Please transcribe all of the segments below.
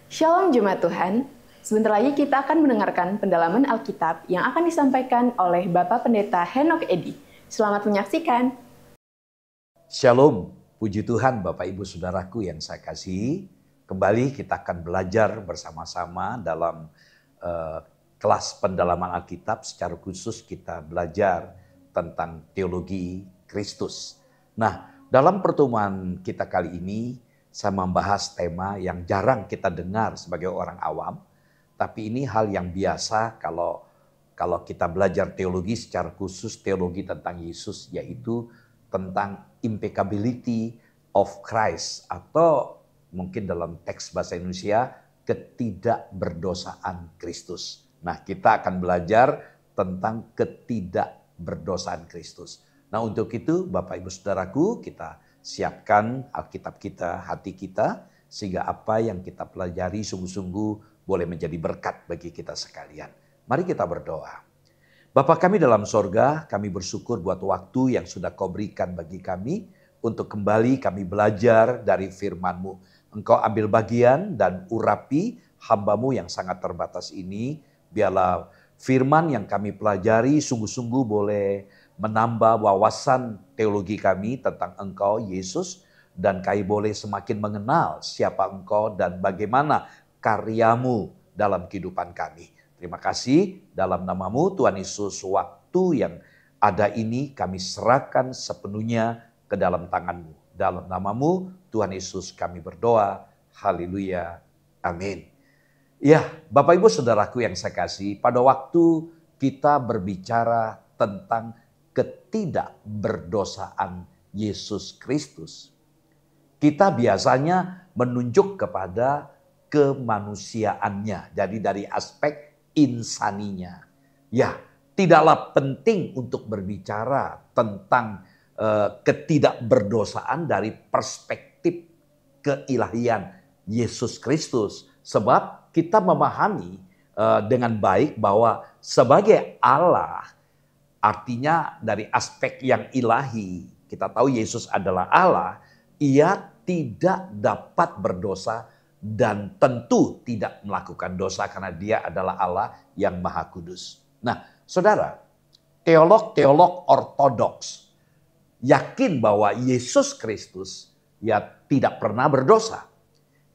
Shalom Jemaat Tuhan, sebentar lagi kita akan mendengarkan pendalaman Alkitab yang akan disampaikan oleh Bapak Pendeta Henok Edi. Selamat menyaksikan. Shalom, puji Tuhan Bapak Ibu Saudaraku yang saya kasihi. Kembali kita akan belajar bersama-sama dalam kelas pendalaman Alkitab. Secara khusus kita belajar tentang teologi Kristus. Nah, dalam pertemuan kita kali ini saya membahas tema yang jarang kita dengar sebagai orang awam. Tapi ini hal yang biasa kalau kita belajar teologi, secara khusus teologi tentang Yesus, yaitu tentang impeccability of Christ, atau mungkin dalam teks bahasa Indonesia ketidakberdosaan Kristus. Nah, kita akan belajar tentang ketidakberdosaan Kristus. Nah, untuk itu Bapak Ibu Saudaraku, kita siapkan Alkitab kita, hati kita, sehingga apa yang kita pelajari sungguh-sungguh boleh menjadi berkat bagi kita sekalian. Mari kita berdoa. Bapa kami dalam sorga, kami bersyukur buat waktu yang sudah Kau berikan bagi kami untuk kembali kami belajar dari firman-Mu. Engkau ambil bagian dan urapi hamba-Mu yang sangat terbatas ini. Biarlah firman yang kami pelajari sungguh-sungguh boleh menambah wawasan teologi kami tentang Engkau, Yesus, dan kami boleh semakin mengenal siapa Engkau dan bagaimana karya-Mu dalam kehidupan kami. Terima kasih dalam nama-Mu Tuhan Yesus, waktu yang ada ini kami serahkan sepenuhnya ke dalam tangan-Mu. Dalam nama-Mu Tuhan Yesus kami berdoa. Haleluya. Amin. Ya, Bapak Ibu Saudaraku yang saya kasih, pada waktu kita berbicara tentang ketidakberdosaan Yesus Kristus, kita biasanya menunjuk kepada kemanusiaannya. Jadi dari aspek insaninya. Ya, tidaklah penting untuk berbicara tentang ketidakberdosaan dari perspektif keilahian Yesus Kristus. Sebab kita memahami dengan baik bahwa sebagai Allah, artinya dari aspek yang ilahi, kita tahu Yesus adalah Allah, Ia tidak dapat berdosa dan tentu tidak melakukan dosa karena Dia adalah Allah yang Maha Kudus. Nah, saudara, teolog-teolog ortodoks yakin bahwa Yesus Kristus ya tidak pernah berdosa.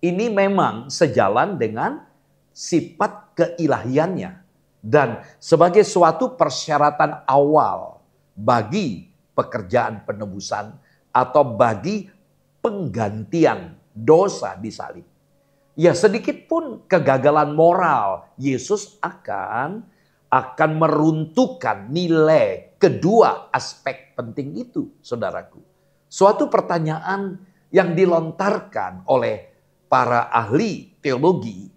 Ini memang sejalan dengan sifat keilahiannya. Dan sebagai suatu persyaratan awal bagi pekerjaan penebusan atau bagi penggantian dosa di salib. Ya, sedikit pun kegagalan moral, Yesus akan meruntuhkan nilai kedua aspek penting itu, saudaraku. Suatu pertanyaan yang dilontarkan oleh para ahli teologi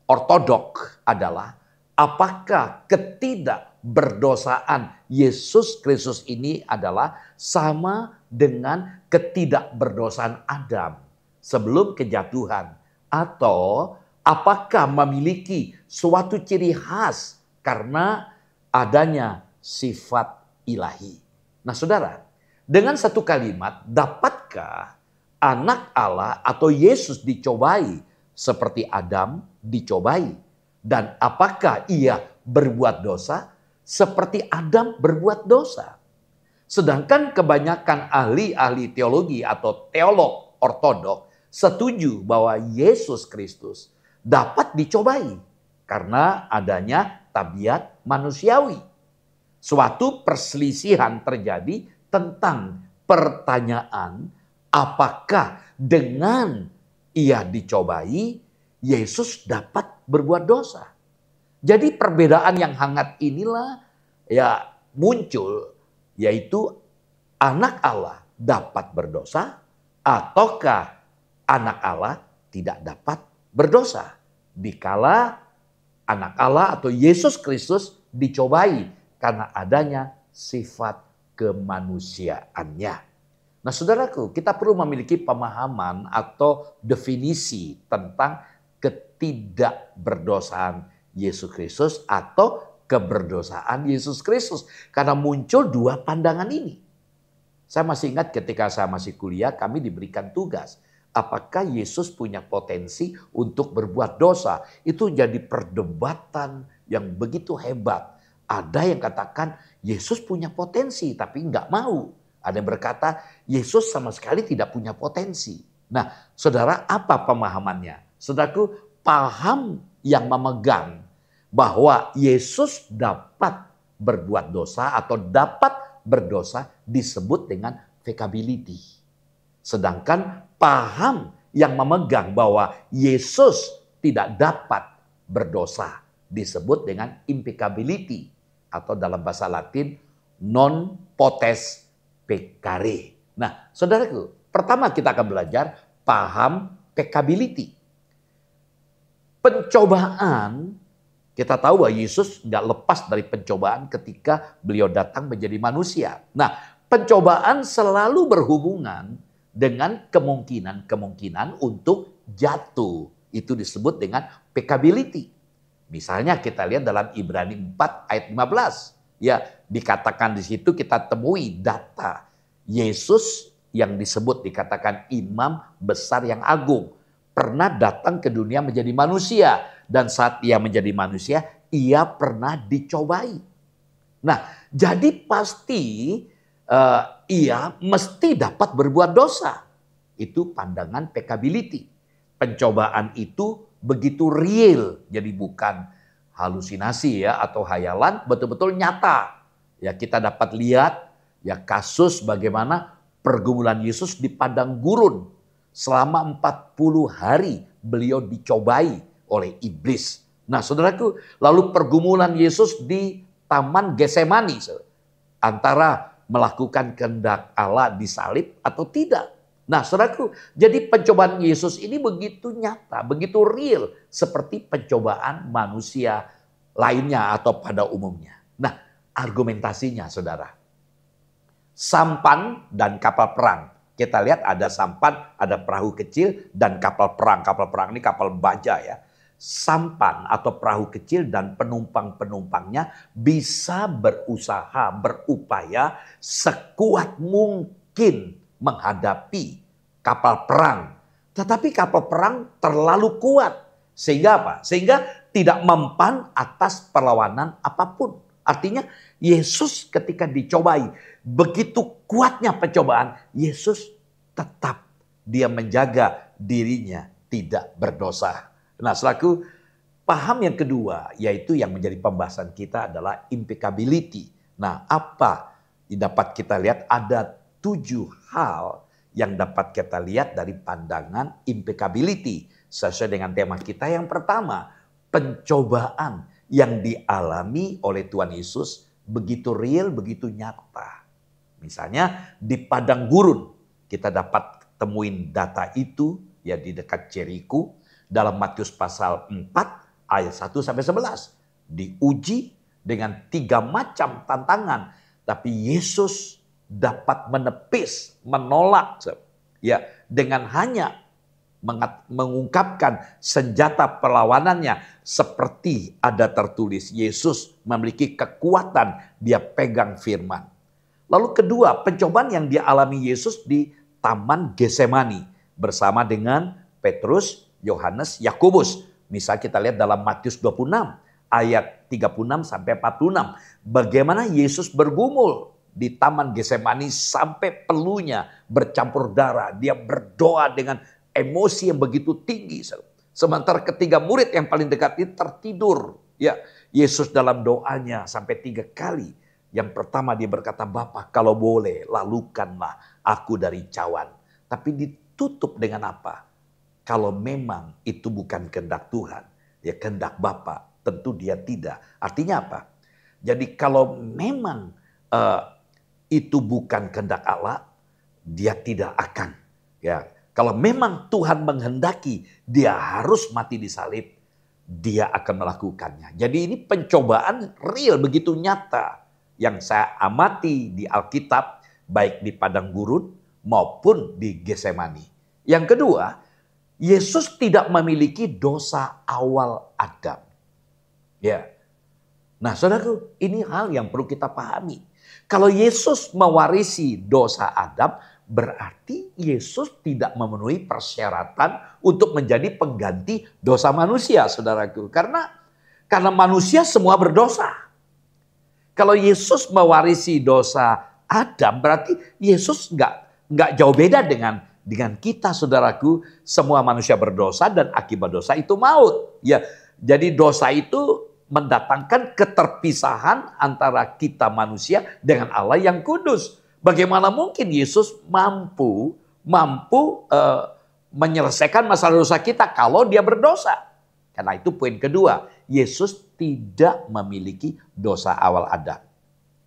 ortodok adalah, apakah ketidakberdosaan Yesus Kristus ini adalah sama dengan ketidakberdosaan Adam sebelum kejatuhan? Atau apakah memiliki suatu ciri khas karena adanya sifat ilahi? Nah saudara, dengan satu kalimat, dapatkah anak Allah atau Yesus dicobai seperti Adam dicobai? Dan apakah ia berbuat dosa seperti Adam berbuat dosa? Sedangkan kebanyakan ahli-ahli teologi atau teolog ortodok setuju bahwa Yesus Kristus dapat dicobai karena adanya tabiat manusiawi. Suatu perselisihan terjadi tentang pertanyaan apakah dengan ia dicobai Yesus dapat berbuat dosa. Jadi perbedaan yang hangat inilah ya muncul, yaitu anak Allah dapat berdosa ataukah anak Allah tidak dapat berdosa. Dikala anak Allah atau Yesus Kristus dicobai karena adanya sifat kemanusiaannya. Nah saudaraku, kita perlu memiliki pemahaman atau definisi tentang ketidakberdosaan Yesus Kristus atau keberdosaan Yesus Kristus. Karena muncul dua pandangan ini. Saya masih ingat ketika saya masih kuliah, kami diberikan tugas. apakah Yesus punya potensi untuk berbuat dosa? Itu jadi perdebatan yang begitu hebat. Ada yang katakan Yesus punya potensi tapi nggak mau. Ada yang berkata Yesus sama sekali tidak punya potensi. Nah, saudara, apa pemahamannya? Saudaraku, paham yang memegang bahwa Yesus dapat berbuat dosa atau dapat berdosa disebut dengan vekability. Sedangkan paham yang memegang bahwa Yesus tidak dapat berdosa disebut dengan impeccability atau dalam bahasa Latin non potest peccare. Nah, saudaraku, pertama kita akan belajar paham peccability. Pencobaan, kita tahu bahwa Yesus nggak lepas dari pencobaan ketika beliau datang menjadi manusia. Nah, pencobaan selalu berhubungan dengan kemungkinan untuk jatuh. Itu disebut dengan peccability. Misalnya kita lihat dalam Ibrani 4 ayat 15. Ya, dikatakan di situ kita temui data Yesus yang disebut dikatakan imam besar yang agung. Pernah datang ke dunia menjadi manusia. Dan saat ia menjadi manusia, ia pernah dicobai. Nah, jadi pasti ia mesti dapat berbuat dosa. Itu pandangan peccability. Pencobaan itu begitu real. Jadi bukan halusinasi ya atau hayalan, betul-betul nyata. Ya, kita dapat lihat ya kasus bagaimana pergumulan Yesus di padang gurun. Selama 40 hari beliau dicobai oleh iblis. Nah, saudaraku, lalu pergumulan Yesus di Taman Getsemani antara melakukan kehendak Allah disalib atau tidak. Nah, saudaraku, jadi pencobaan Yesus ini begitu nyata, begitu real seperti pencobaan manusia lainnya atau pada umumnya. Nah, argumentasinya, saudara, sampan dan kapal perang. Kita lihat ada sampan, ada perahu kecil, dan kapal perang. Kapal perang ini kapal baja ya. Sampan atau perahu kecil dan penumpang-penumpangnya bisa berusaha, berupaya sekuat mungkin menghadapi kapal perang. Tetapi kapal perang terlalu kuat. Sehingga apa? Sehingga tidak mempan atas perlawanan apapun. Artinya Yesus ketika dicobai, begitu kuatnya pencobaan, Yesus tetap dia menjaga dirinya tidak berdosa. Nah, selaku paham yang kedua, yaitu yang menjadi pembahasan kita adalah impeccability. Nah, apa dapat kita lihat? Ada 7 hal yang dapat kita lihat dari pandangan impeccability. Sesuai dengan tema kita yang pertama, pencobaan yang dialami oleh Tuhan Yesus begitu real, begitu nyata. Misalnya di padang gurun, kita dapat temuin data itu ya di dekat Jericho dalam Matius pasal 4 ayat 1 sampai 11. Diuji dengan 3 macam tantangan, tapi Yesus dapat menepis, menolak ya dengan hanya mengungkapkan senjata perlawanannya seperti ada tertulis Yesus memiliki kekuatan, dia pegang firman. Lalu kedua, pencobaan yang dialami Yesus di Taman Getsemani bersama dengan Petrus, Yohanes, Yakobus. Misal kita lihat dalam Matius 26 ayat 36 sampai 46, bagaimana Yesus bergumul di Taman Getsemani sampai peluhnya bercampur darah. Dia berdoa dengan emosi yang begitu tinggi. Sementara ketiga murid yang paling dekat ini tertidur. Ya, Yesus dalam doanya sampai 3 kali. Yang pertama dia berkata, Bapa kalau boleh lalukanlah aku dari cawan. Tapi ditutup dengan apa? Kalau memang itu bukan kehendak Tuhan, ya kehendak Bapa, tentu dia tidak. Artinya apa? Jadi kalau memang itu bukan kehendak Allah, dia tidak akan. Ya, kalau memang Tuhan menghendaki dia harus mati di salib, dia akan melakukannya. Jadi ini pencobaan real, begitu nyata. Yang saya amati di Alkitab, baik di padang gurun maupun di Getsemani. Yang kedua, Yesus tidak memiliki dosa awal Adam. Ya. Nah, saudaraku, ini hal yang perlu kita pahami. Kalau Yesus mewarisi dosa Adam, berarti Yesus tidak memenuhi persyaratan untuk menjadi pengganti dosa manusia, saudaraku. Karena manusia semua berdosa. Kalau Yesus mewarisi dosa Adam, berarti Yesus nggak jauh beda dengan kita, saudaraku. Semua manusia berdosa dan akibat dosa itu maut. Ya, jadi dosa itu mendatangkan keterpisahan antara kita manusia dengan Allah yang kudus. Bagaimana mungkin Yesus mampu menyelesaikan masalah dosa kita kalau dia berdosa? Karena itu poin kedua, Yesus tidak memiliki dosa awal Adam.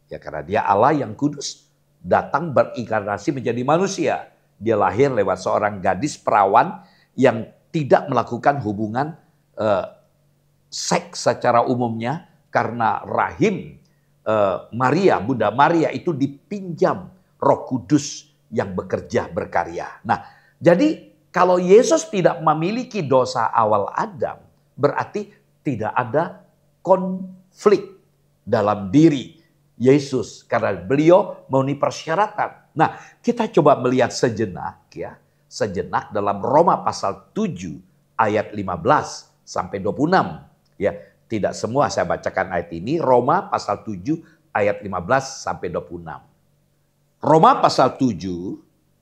Ya, karena dia Allah yang kudus, datang berinkarnasi menjadi manusia. Dia lahir lewat seorang gadis perawan yang tidak melakukan hubungan seks secara umumnya karena rahim Maria, Bunda Maria itu dipinjam Roh Kudus yang bekerja berkarya. Nah, jadi kalau Yesus tidak memiliki dosa awal Adam, berarti tidak ada konflik dalam diri Yesus karena beliau memenuhi persyaratan. Nah, kita coba melihat sejenak dalam Roma pasal 7 ayat 15 sampai 26. Ya, tidak semua saya bacakan ayat ini. Roma pasal 7 ayat 15 sampai 26. Roma pasal 7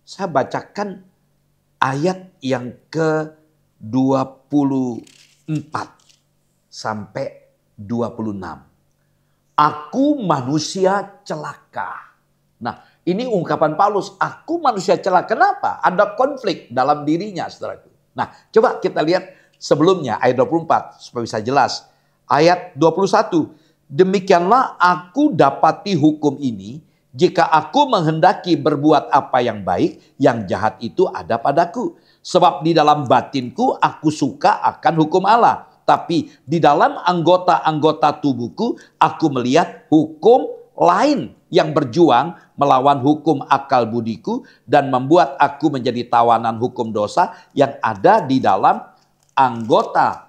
saya bacakan ayat yang ke-24 sampai 26. Aku manusia celaka. Nah, ini ungkapan Paulus, aku manusia celaka. Kenapa? Ada konflik dalam dirinya, saudaraku. Nah, coba kita lihat sebelumnya ayat 24 supaya bisa jelas. Ayat 21. Demikianlah aku dapati hukum ini, jika aku menghendaki berbuat apa yang baik, yang jahat itu ada padaku. Sebab di dalam batinku aku suka akan hukum Allah. Tapi di dalam anggota-anggota tubuhku aku melihat hukum lain yang berjuang melawan hukum akal budiku dan membuat aku menjadi tawanan hukum dosa yang ada di dalam anggota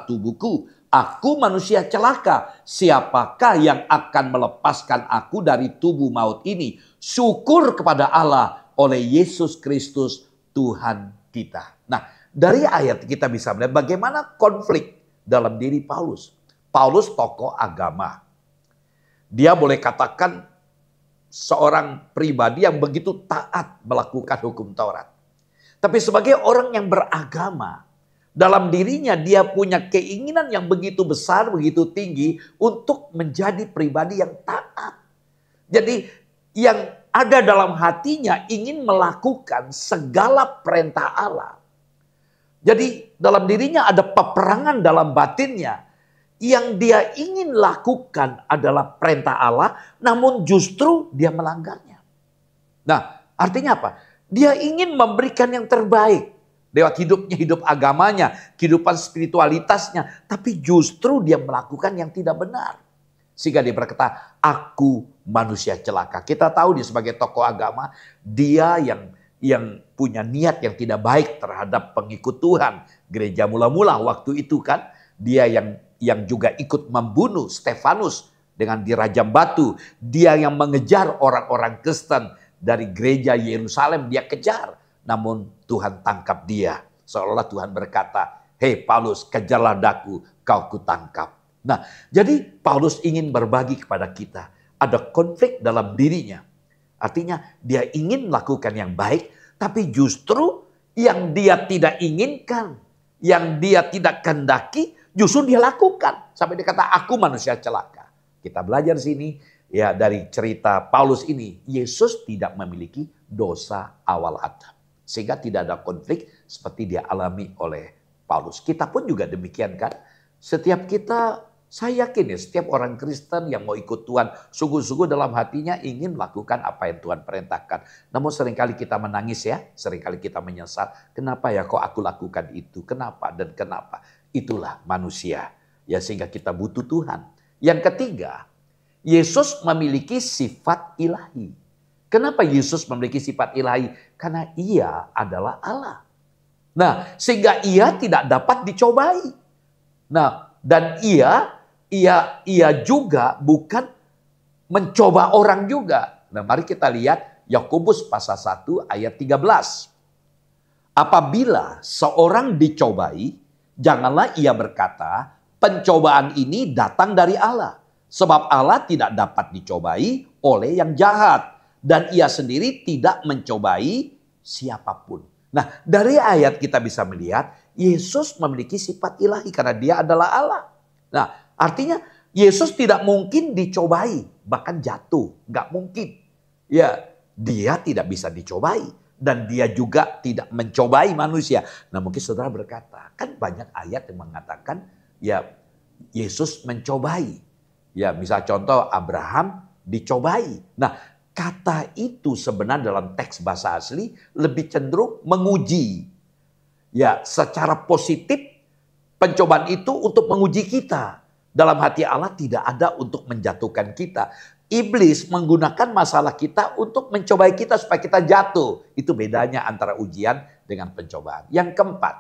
tubuhku. Aku manusia celaka. Siapakah yang akan melepaskan aku dari tubuh maut ini? Syukur kepada Allah oleh Yesus Kristus Tuhan kita. Nah, dari ayat kita bisa melihat bagaimana konflik dalam diri Paulus. Paulus tokoh agama. Dia boleh katakan seorang pribadi yang begitu taat melakukan hukum Taurat. Tapi sebagai orang yang beragama, dalam dirinya dia punya keinginan yang begitu besar, begitu tinggi untuk menjadi pribadi yang taat. Jadi yang ada dalam hatinya ingin melakukan segala perintah Allah. Jadi dalam dirinya ada peperangan dalam batinnya. Yang dia ingin lakukan adalah perintah Allah, namun justru dia melanggarnya. Nah, artinya apa? Dia ingin memberikan yang terbaik lewat hidupnya, hidup agamanya, kehidupan spiritualitasnya. Tapi justru dia melakukan yang tidak benar. Sehingga dia berkata, aku manusia celaka. Kita tahu dia sebagai tokoh agama, dia yang punya niat yang tidak baik terhadap pengikut Tuhan. Gereja mula-mula waktu itu kan, dia yang juga ikut membunuh Stefanus dengan dirajam batu. Dia yang mengejar orang-orang Kristen dari gereja Yerusalem, dia kejar. Namun Tuhan tangkap dia. Seolah-olah Tuhan berkata, hei Paulus, kejarlah daku, kau kutangkap. Nah, jadi Paulus ingin berbagi kepada kita. Ada konflik dalam dirinya. Artinya dia ingin melakukan yang baik, tapi justru yang dia tidak inginkan, yang dia tidak kehendaki, justru dia lakukan. Sampai dia kata, aku manusia celaka. Kita belajar sini ya dari cerita Paulus ini. Yesus tidak memiliki dosa awal Adam. Sehingga tidak ada konflik seperti dia alami oleh Paulus. Kita pun juga demikian kan. Setiap kita, saya yakin ya, setiap orang Kristen yang mau ikut Tuhan, sungguh-sungguh dalam hatinya ingin melakukan apa yang Tuhan perintahkan. Namun seringkali kita menangis ya, seringkali kita menyesal. Kenapa ya kok aku lakukan itu? Kenapa dan kenapa? Itulah manusia. Ya, sehingga kita butuh Tuhan. Yang ketiga, Yesus memiliki sifat ilahi. Kenapa Yesus memiliki sifat ilahi? Karena ia adalah Allah. Nah, sehingga ia tidak dapat dicobai. Nah, dan ia juga bukan mencoba orang juga. Nah, mari kita lihat Yakobus pasal 1 ayat 13. Apabila seorang dicobai, janganlah ia berkata, pencobaan ini datang dari Allah. Sebab Allah tidak dapat dicobai oleh yang jahat. Dan ia sendiri tidak mencobai siapapun. Nah, dari ayat kita bisa melihat, Yesus memiliki sifat ilahi karena dia adalah Allah. Nah, artinya Yesus tidak mungkin dicobai, bahkan jatuh. Nggak mungkin. Ya, dia tidak bisa dicobai. Dan dia juga tidak mencobai manusia. Nah mungkin saudara berkata, kan banyak ayat yang mengatakan ya Yesus mencobai. Ya misal contoh Abraham dicobai. Nah kata itu sebenarnya dalam teks bahasa asli lebih cenderung menguji. Ya secara positif pencobaan itu untuk menguji kita. Dalam hati Allah tidak ada untuk menjatuhkan kita. Iblis menggunakan masalah kita untuk mencobai kita supaya kita jatuh. Itu bedanya antara ujian dengan pencobaan. Yang keempat,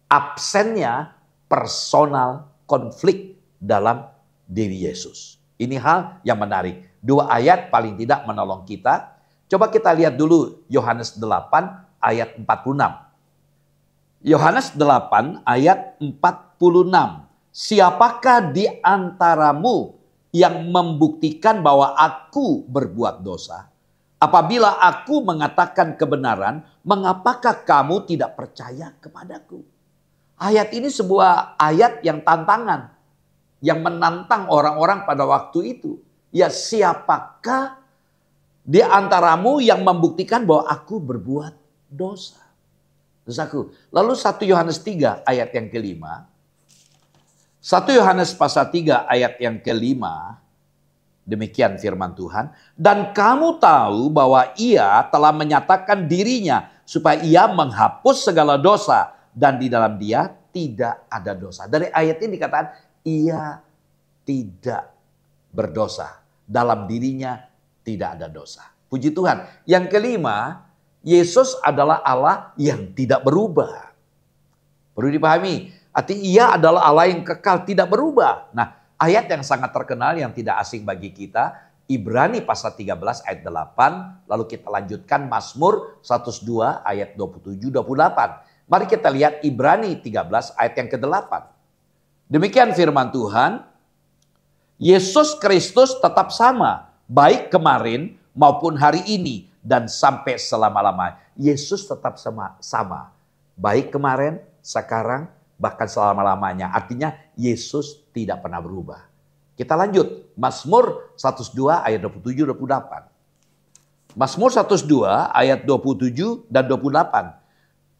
absennya personal konflik dalam diri Yesus. Ini hal yang menarik. 2 ayat paling tidak menolong kita. Coba kita lihat dulu Yohanes 8 ayat 46. Yohanes 8 ayat 46. Siapakah di antaramu yang membuktikan bahwa aku berbuat dosa? Apabila aku mengatakan kebenaran, mengapakah kamu tidak percaya kepadaku? Ayat ini sebuah ayat yang tantangan, yang menantang orang-orang pada waktu itu. Ya siapakah di antaramu yang membuktikan bahwa aku berbuat dosa? Dosaku. Lalu 1 Yohanes 3 ayat yang kelima. 1 Yohanes pasal 3 ayat yang kelima, demikian firman Tuhan. Dan kamu tahu bahwa ia telah menyatakan dirinya supaya ia menghapus segala dosa. Dan di dalam dia tidak ada dosa. Dari ayat ini dikatakan ia tidak berdosa. Dalam dirinya tidak ada dosa. Puji Tuhan. Yang kelima, Yesus adalah Allah yang tidak berubah. Perlu dipahami. Artinya ia adalah Allah yang kekal tidak berubah. Nah ayat yang sangat terkenal yang tidak asing bagi kita. Ibrani pasal 13 ayat 8. Lalu kita lanjutkan Mazmur 102 ayat 27-28. Mari kita lihat Ibrani 13 ayat yang ke-8. Demikian firman Tuhan. Yesus Kristus tetap sama. Baik kemarin maupun hari ini. Dan sampai selama-lamanya. Yesus tetap sama. Baik kemarin, sekarang, bahkan selama-lamanya. Artinya Yesus tidak pernah berubah. Kita lanjut. Mazmur 102 ayat 27-28. Mazmur 102 ayat 27 dan 28.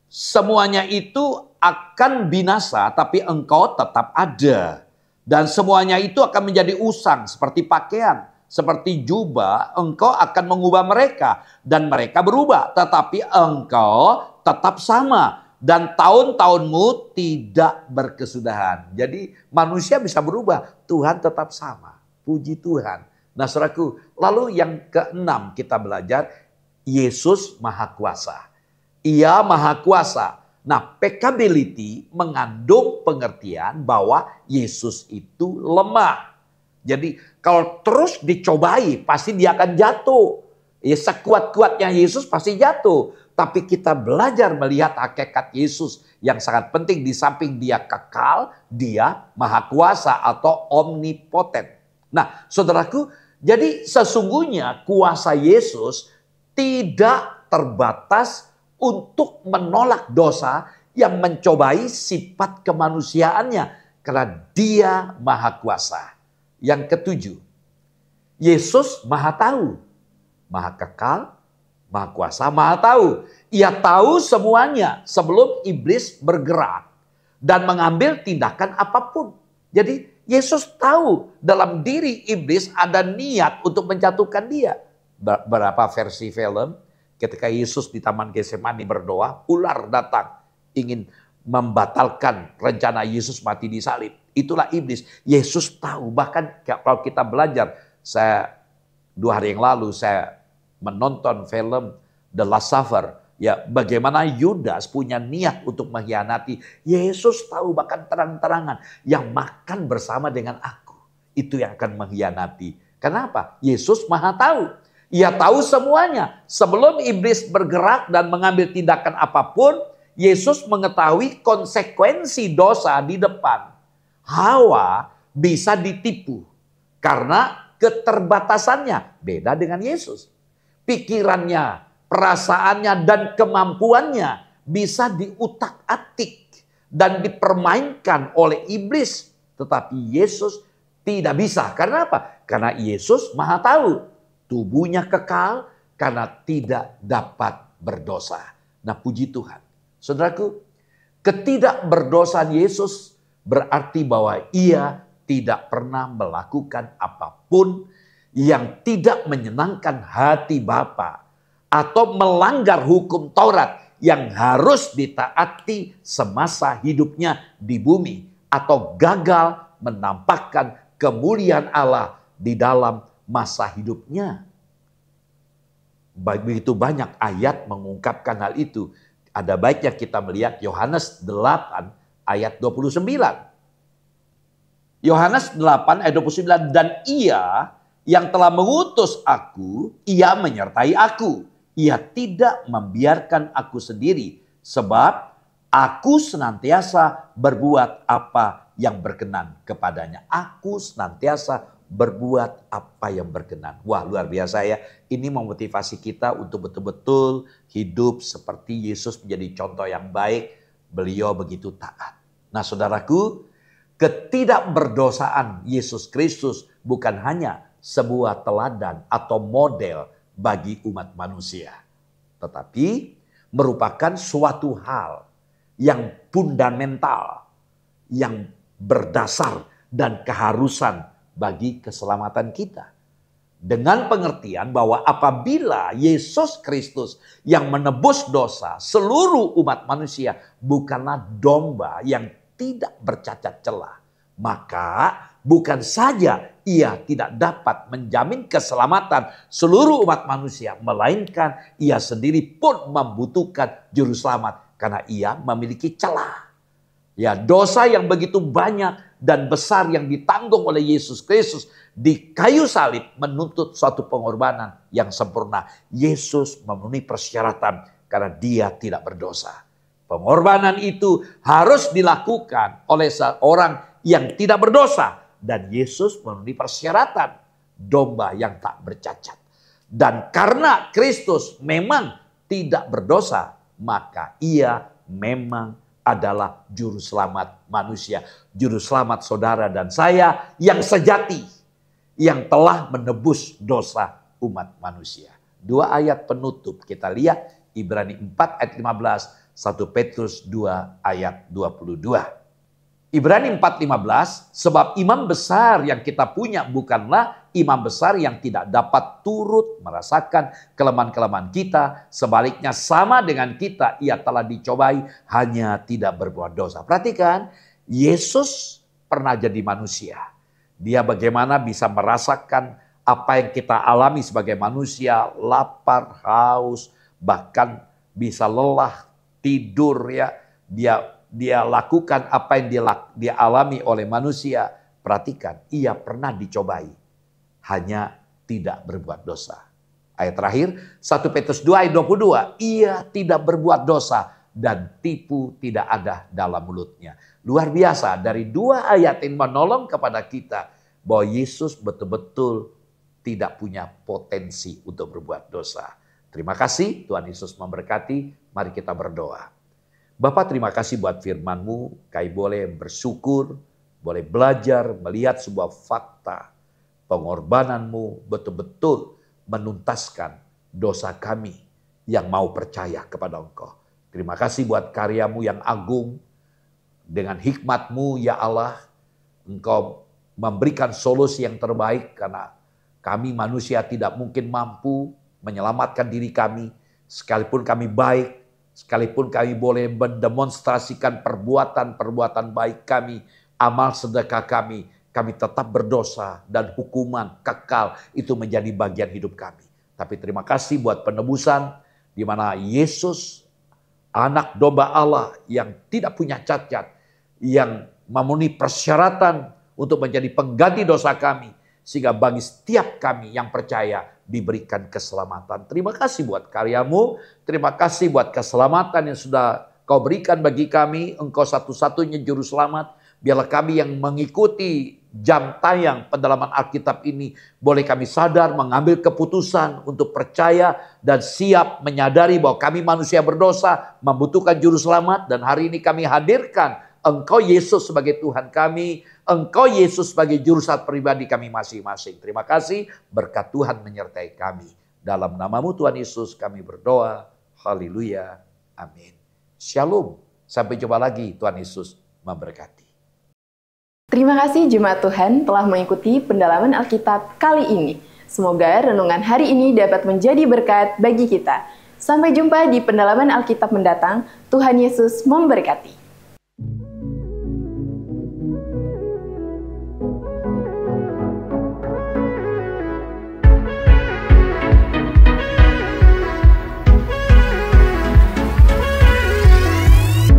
Semuanya itu akan binasa tapi engkau tetap ada. Dan semuanya itu akan menjadi usang seperti pakaian. Seperti jubah engkau akan mengubah mereka. Dan mereka berubah. Tetapi engkau tetap sama. Dan tahun-tahunmu tidak berkesudahan. Jadi manusia bisa berubah. Tuhan tetap sama. Puji Tuhan. Nah saudaraku, lalu yang keenam kita belajar. Yesus Maha Kuasa. Ia Maha Kuasa. Nah peccability mengandung pengertian bahwa Yesus itu lemah. Jadi kalau terus dicobai pasti dia akan jatuh. Ya, sekuat-kuatnya Yesus pasti jatuh. Tapi kita belajar melihat hakikat Yesus yang sangat penting di samping dia kekal, dia maha kuasa atau omnipoten. Nah saudaraku, jadi sesungguhnya kuasa Yesus tidak terbatas untuk menolak dosa yang mencobai sifat kemanusiaannya. Karena dia maha kuasa. Yang ketujuh, Yesus maha tahu, maha kekal, maha kuasa, maha tahu. Ia tahu semuanya sebelum iblis bergerak dan mengambil tindakan apapun. Jadi Yesus tahu dalam diri iblis ada niat untuk menjatuhkan dia. Berapa versi film ketika Yesus di Taman Getsemani berdoa, ular datang ingin membatalkan rencana Yesus mati di salib. Itulah iblis. Yesus tahu. Bahkan kalau kita belajar, 2 hari yang lalu saya menonton film The Last Supper. Ya, bagaimana Yudas punya niat untuk mengkhianati. Yesus tahu bahkan terang-terangan. Yang makan bersama dengan aku, itu yang akan mengkhianati. Kenapa? Yesus maha tahu. Ia tahu semuanya. Sebelum iblis bergerak dan mengambil tindakan apapun, Yesus mengetahui konsekuensi dosa di depan. Hawa bisa ditipu karena keterbatasannya. Beda dengan Yesus. Pikirannya, perasaannya, dan kemampuannya bisa diutak-atik dan dipermainkan oleh iblis. Tetapi Yesus tidak bisa. Karena apa? Karena Yesus Maha Tahu. Tubuhnya kekal karena tidak dapat berdosa. Nah, puji Tuhan. Saudaraku, ketidakberdosaan Yesus berarti bahwa ia tidak pernah melakukan apapun yang tidak menyenangkan hati Bapa atau melanggar hukum Taurat yang harus ditaati semasa hidupnya di bumi atau gagal menampakkan kemuliaan Allah di dalam masa hidupnya. Begitu banyak ayat mengungkapkan hal itu. Ada baiknya kita melihat Yohanes 8 ayat 29. Yohanes 8 ayat 29, dan ia yang telah mengutus aku, ia menyertai aku. Ia tidak membiarkan aku sendiri, sebab aku senantiasa berbuat apa yang berkenan kepadanya. Aku senantiasa berbuat apa yang berkenan. Wah, luar biasa ya. Ini memotivasi kita untuk betul-betul hidup seperti Yesus menjadi contoh yang baik. Beliau begitu taat. Nah, saudaraku, ketidakberdosaan Yesus Kristus bukan hanya sebuah teladan atau model bagi umat manusia, tetapi merupakan suatu hal yang fundamental, yang berdasar dan keharusan bagi keselamatan kita. Dengan pengertian bahwa apabila Yesus Kristus yang menebus dosa seluruh umat manusia bukanlah domba yang tidak bercacat celah, maka bukan saja ia tidak dapat menjamin keselamatan seluruh umat manusia, melainkan ia sendiri pun membutuhkan juru selamat karena ia memiliki celah. Ya, dosa yang begitu banyak dan besar yang ditanggung oleh Yesus Kristus di kayu salib menuntut suatu pengorbanan yang sempurna. Yesus memenuhi persyaratan karena dia tidak berdosa. Pengorbanan itu harus dilakukan oleh seorang yang tidak berdosa. Dan Yesus memenuhi persyaratan domba yang tak bercacat. Dan karena Kristus memang tidak berdosa, maka ia memang adalah juru selamat manusia. Juru selamat saudara dan saya yang sejati, yang telah menebus dosa umat manusia. Dua ayat penutup kita lihat, Ibrani 4 ayat 15, 1 Petrus 2 ayat 22. Ibrani 4:15, sebab imam besar yang kita punya bukanlah imam besar yang tidak dapat turut merasakan kelemahan-kelemahan kita. Sebaliknya sama dengan kita, ia telah dicobai, hanya tidak berbuat dosa. Perhatikan, Yesus pernah jadi manusia. Dia bagaimana bisa merasakan apa yang kita alami sebagai manusia, lapar, haus, bahkan bisa lelah, tidur ya. Dia lakukan apa yang dia alami oleh manusia. Perhatikan, ia pernah dicobai, hanya tidak berbuat dosa. Ayat terakhir, 1 Petrus 2 ayat 22, ia tidak berbuat dosa dan tipu tidak ada dalam mulutnya. Luar biasa, dari dua ayat ini menolong kepada kita bahwa Yesus betul-betul tidak punya potensi untuk berbuat dosa. Terima kasih, Tuhan Yesus memberkati. Mari kita berdoa. Bapak, terima kasih buat firman-Mu. Kami boleh bersyukur, boleh belajar, melihat sebuah fakta. Pengorbanan-Mu betul-betul menuntaskan dosa kami yang mau percaya kepada Engkau. Terima kasih buat karya-Mu yang agung. Dengan hikmat-Mu, ya Allah, Engkau memberikan solusi yang terbaik karena kami manusia tidak mungkin mampu menyelamatkan diri kami. Sekalipun kami baik, sekalipun kami boleh mendemonstrasikan perbuatan-perbuatan baik kami, amal sedekah kami tetap berdosa dan hukuman kekal itu menjadi bagian hidup kami. Tapi terima kasih buat penebusan di mana Yesus, anak domba Allah yang tidak punya cacat, yang memenuhi persyaratan untuk menjadi pengganti dosa kami. sehingga bagi setiap kami yang percaya diberikan keselamatan. Terima kasih buat karyamu, terima kasih buat keselamatan yang sudah Kau berikan bagi kami. Engkau satu-satunya juru selamat. Biarlah kami yang mengikuti jam tayang pendalaman Alkitab ini, boleh kami sadar mengambil keputusan untuk percaya dan siap menyadari bahwa kami manusia berdosa, membutuhkan juru selamat, dan hari ini kami hadirkan Engkau Yesus sebagai Tuhan kami, Engkau Yesus sebagai juru selamat pribadi kami masing-masing. Terima kasih, berkat Tuhan menyertai kami. Dalam namamu Tuhan Yesus kami berdoa. Haleluya. Amin. Shalom. Sampai jumpa lagi. Tuhan Yesus memberkati. Terima kasih jemaat Tuhan telah mengikuti pendalaman Alkitab kali ini. Semoga renungan hari ini dapat menjadi berkat bagi kita. Sampai jumpa di pendalaman Alkitab mendatang. Tuhan Yesus memberkati.